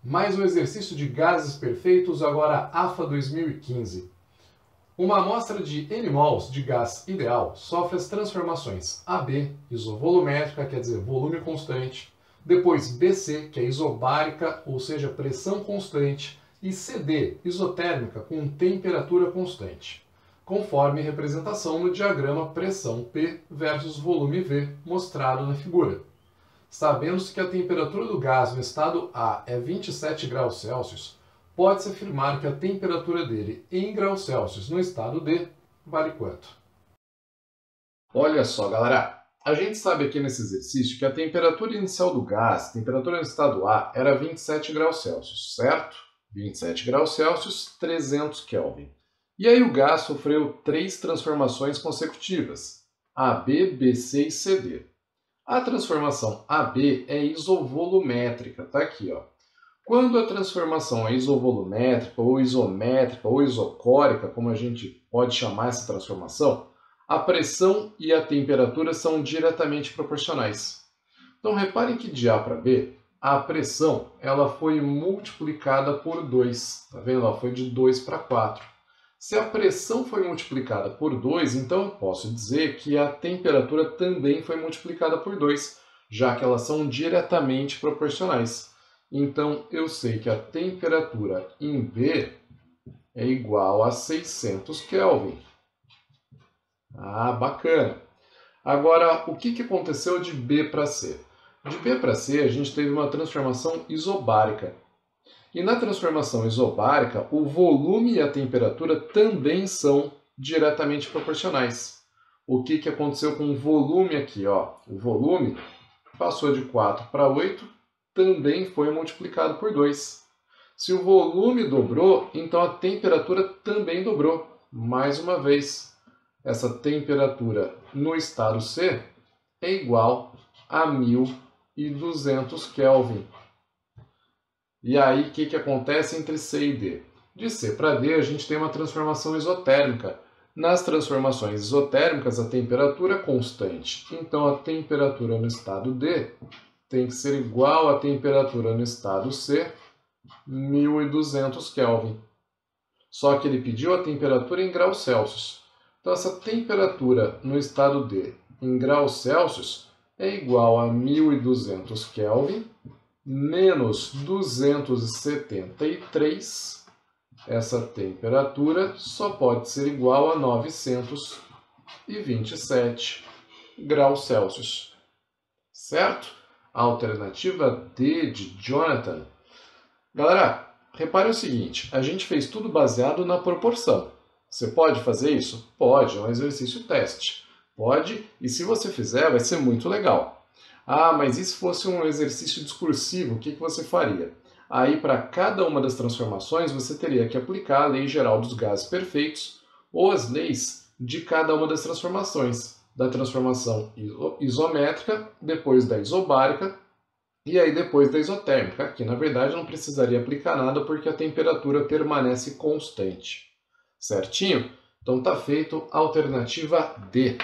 Mais um exercício de gases perfeitos, agora AFA 2015. Uma amostra de N mols de gás ideal sofre as transformações AB, isovolumétrica, quer dizer, volume constante, depois BC, que é isobárica, ou seja, pressão constante, e CD, isotérmica, com temperatura constante, conforme representação no diagrama pressão P versus volume V, mostrado na figura. Sabendo-se que a temperatura do gás no estado A é 27 graus Celsius, pode-se afirmar que a temperatura dele em graus Celsius no estado D vale quanto? Olha só, galera, a gente sabe aqui nesse exercício que a temperatura inicial do gás, temperatura no estado A, era 27 graus Celsius, certo? 27 graus Celsius, 300 Kelvin. E aí o gás sofreu 3 transformações consecutivas, AB, BC e CD. A transformação AB é isovolumétrica, tá aqui, ó. Quando a transformação é isovolumétrica, ou isométrica, ou isocórica, como a gente pode chamar essa transformação, a pressão e a temperatura são diretamente proporcionais. Então, reparem que de A para B, a pressão ela foi multiplicada por 2. Tá vendo? Ela foi de 2 para 4. Se a pressão foi multiplicada por 2, então eu posso dizer que a temperatura também foi multiplicada por 2, já que elas são diretamente proporcionais. Então, eu sei que a temperatura em B é igual a 600 Kelvin. Ah, bacana! Agora, o que aconteceu de B para C? De B para C, a gente teve uma transformação isobárica. E na transformação isobárica, o volume e a temperatura também são diretamente proporcionais. O que aconteceu com o volume aqui? Ó? O volume passou de 4 para 8, também foi multiplicado por 2. Se o volume dobrou, então a temperatura também dobrou. Mais uma vez, essa temperatura no estado C é igual a 1200 Kelvin. E aí, o que acontece entre C e D? De C para D, a gente tem uma transformação isotérmica. Nas transformações isotérmicas, a temperatura é constante. Então, a temperatura no estado D tem que ser igual à temperatura no estado C, 1200 Kelvin. Só que ele pediu a temperatura em graus Celsius. Então, essa temperatura no estado D em graus Celsius é igual a 1200 Kelvin menos 273, essa temperatura só pode ser igual a 927 graus Celsius. Certo? Alternativa D de Jonathan. Galera, repare o seguinte, a gente fez tudo baseado na proporção. Você pode fazer isso? Pode, é um exercício teste. Pode, e se você fizer, vai ser muito legal. Ah, mas e se fosse um exercício discursivo, o que você faria? Aí, para cada uma das transformações, você teria que aplicar a lei geral dos gases perfeitos ou as leis de cada uma das transformações. Da transformação isométrica, depois da isobárica e aí depois da isotérmica. Aqui, na verdade, não precisaria aplicar nada porque a temperatura permanece constante. Certinho? Então, está feito a alternativa D.